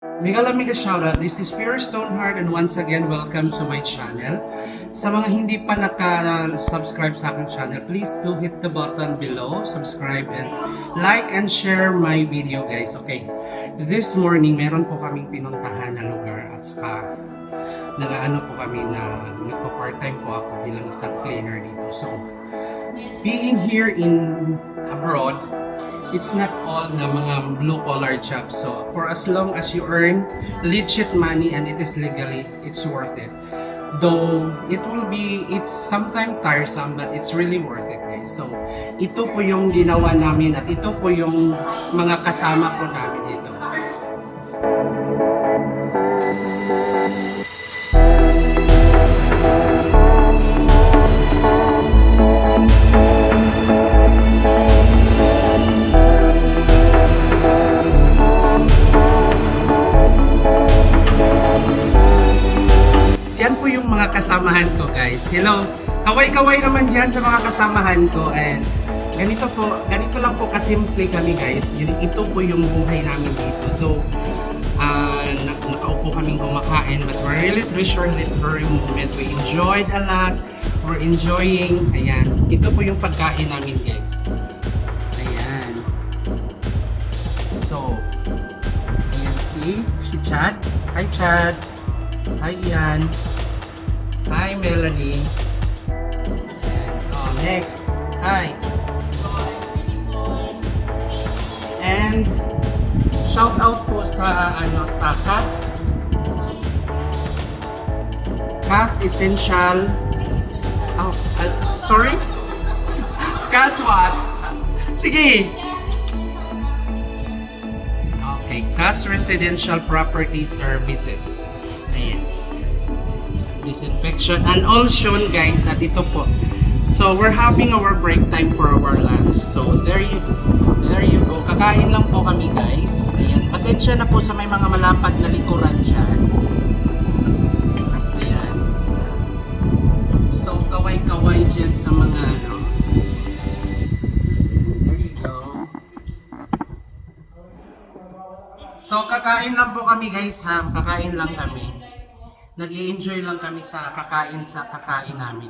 Mega shoutout, this is Pure Stoneheart and once again, welcome to my channel. Sa mga hindi pa naka-subscribe sa aking channel, please do hit the button below, subscribe and like and share my video guys, okay? This morning, meron po kaming pinuntahan na lugar at saka nag-ano po kami na nagpa-part-time po ako bilang isang cleaner dito. So, being here in abroad, it's not all na mga blue-collar jobs. So, for as long as you earn legit money and it is legally, it's worth it. Though, it's sometimes tiresome, but it's really worth it, guys. So, ito po yung ginawa namin at ito po yung mga kasama po namin dito. Yan po yung mga kasamahan ko guys. Hello! Kaway-kaway naman dyan sa mga kasamahan ko. And ganito lang po kasimple kami guys. Ito po yung buhay namin dito. So, nakaupo kaming kumakain but we're really treasuring this very moment. We enjoyed a lot. We're enjoying. Ayan. Ito po yung pagkain namin guys. Ayan. So, ayan si Chad. Hi Chad. Hi Ian. Hi Melanie. And next. Hi. And shout out po sa sa Cas Essential. Oh, sorry. Cas what? Sige. Okay, Cas Residential Property Services. Ayan. Disinfection and all shown guys at ito po. So we're having our break time for our lunch. So there you go. Kakain lang po kami guys. Ayan. Pasensya na po sa may mga malapad na likuran dyan. Ayan. So kaway-kaway dyan sa mga There you go. So kakain lang po kami guys ha. Kakain lang kami. Nag-i-enjoy lang kami sa kakain namin.